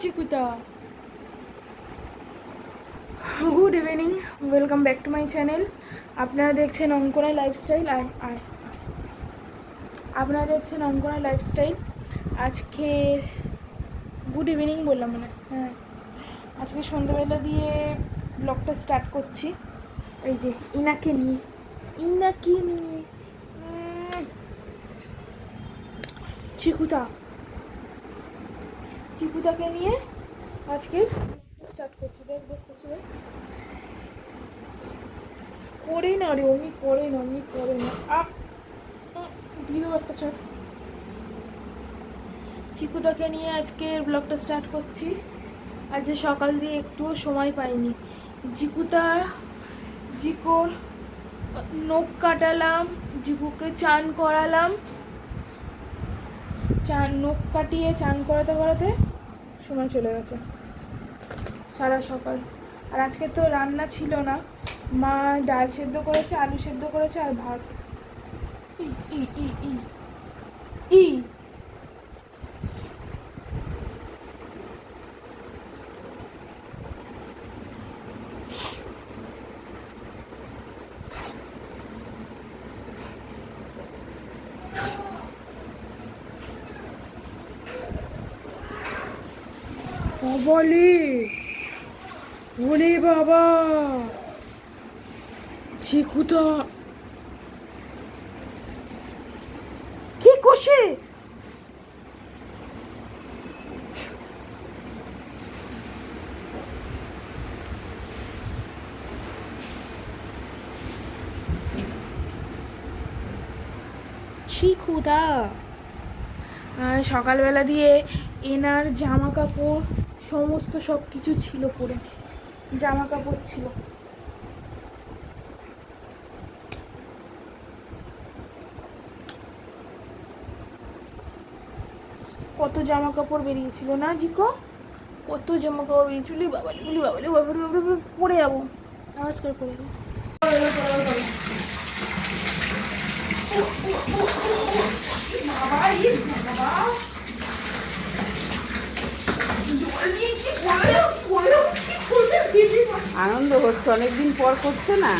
চিকুতা, good evening, welcome back to my channel. আপনারা দেখছেন Ankana lifestyle. আপনারা দেখছেন অঙ্কনা লাইফস্টাইল। আজকে গুড ইভিনিং বললাম মানে, হ্যাঁ, আজকে সন্ধ্যাবেলা দিয়ে ব্লগটা স্টার্ট করছি। এই যে ইনাকে নিয়ে চিকুতাকে নিয়ে আজকে স্টার্ট করছি। দেখ করছি, দেখ করে না রে, অমনি করে না দিয়ে দেবো একটা চট। চিকুতাকে নিয়ে আজকের ব্লগটা স্টার্ট করছি। আজ সকাল দিয়ে একটুও সময় পাইনি। জিকোর নখ কাটালাম, জিকুকে চান করালাম, নখ কাটিয়ে চান করাতে করাতে সময় চলে গেছে সারা সকাল। আর আজকে তো রান্না ছিল না, মা ডাল সেদ্ধ করেছে, আলু সেদ্ধ করেছে আর ভাত। বলে ওরে বাবা, চিকুতা কি করছে? চিকুতা সকালবেলা দিয়ে এনার জামা কাপড় সমস্ত সব কিছু ছিল, পরে জামা কাপড় ছিল। কত জামা কাপড় বেরিয়েছিল না জিকো, কত জামা কাপড় বেরিয়েছিল। বাবালি পড়ে যাবো, আওয়াজ করে পড়ে যাবো। আনন্দ হচ্ছে, অনেকদিন পর করছে না।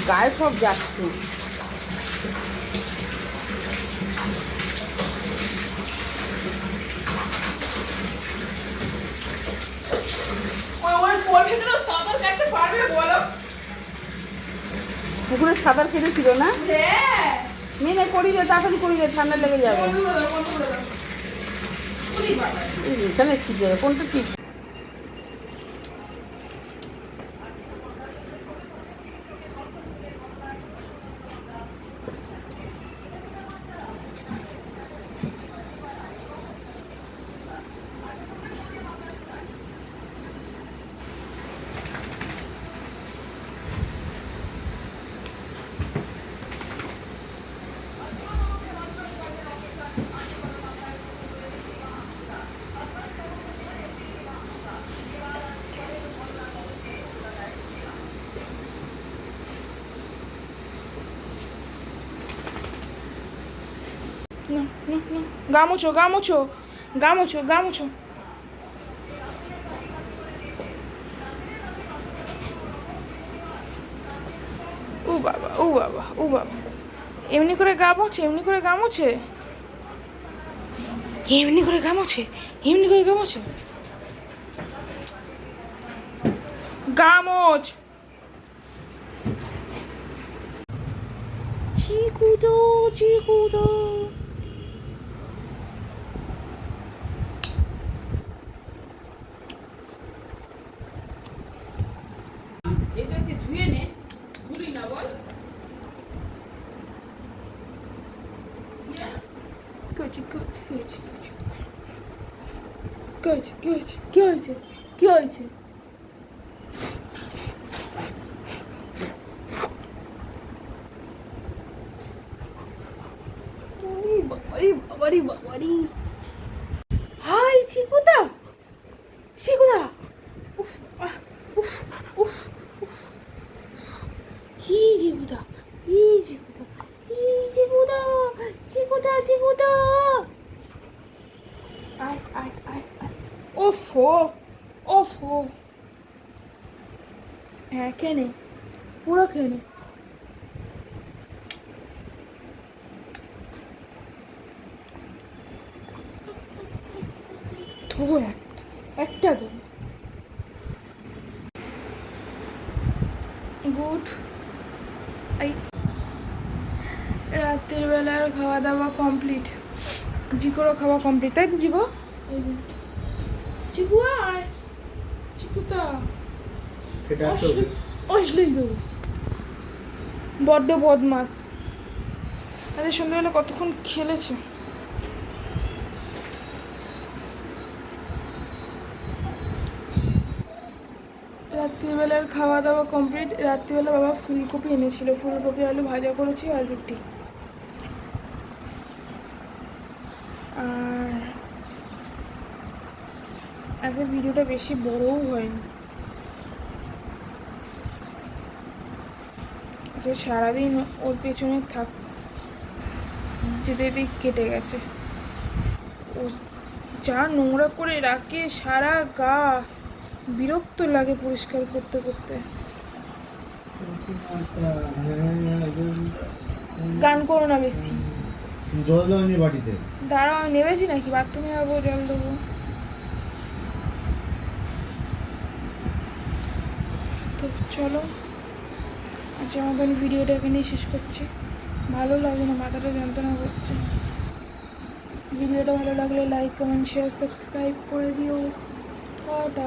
গায়ে সব যাচ্ছে। পুকুরে সাঁতার কেটেছিল না? মেনে করি রে, তাড়াতাড়ি করি রে, ঠান্ডা লেগে যাবে। এখানে ছিটে কোনটা ঠিক? গামুছো ও বাবা, এমনি করে গামোছে গামোছ। চিকুদো এটাকে ধুয়ে নে, ভুলি না বল। কি হয়েছে? বাবারি, হাই চিকুতা, আয় আয় আয় আয় ওফো ওফো হ্যাঁ খেয়ে নে পুরো খেয়ে নে ধোবো একটা দেবো গুড এই রাতের বেলার খাওয়া দাওয়া কমপ্লিট জিকোরও খাওয়া কমপ্লিট তাই তো জিকো এই যে চিকু আয় চিকুতা অশ্লীল দেবো বড্ড বদমাস আরে সন্ধ্যাবেলা কতক্ষণ খেলেছে রাত্রিবেলার খাওয়া দাওয়া কমপ্লিট রাত্রিবেলা বাবা ফুলকপি এনেছিল ফুলকপি আলু ভাজা করেছি আর রুটি আর আজকে ভিডিওটা বেশি বড়ও হয়নি যে সারাদিন ওর পেছনে থাক যেতে যেতে কেটে গেছে ও যা নোংরা করে রাখে সারা গা বিরক্ত লাগে পরিষ্কার করতে করতে গান করো না বেশি জল দাও নি বাটিতে দাঁড়াও নেমেছি নাকি বাথরুমে যাবো জল দেবো তো চলো আচ্ছা আমাদের ভিডিওটা এখানেই শেষ করছি ভালো লাগে না মাথাটা যন্ত্রণা করছে ভিডিওটা ভালো লাগলে লাইক কমেন্ট শেয়ার সাবস্ক্রাইব করে দিও টাটা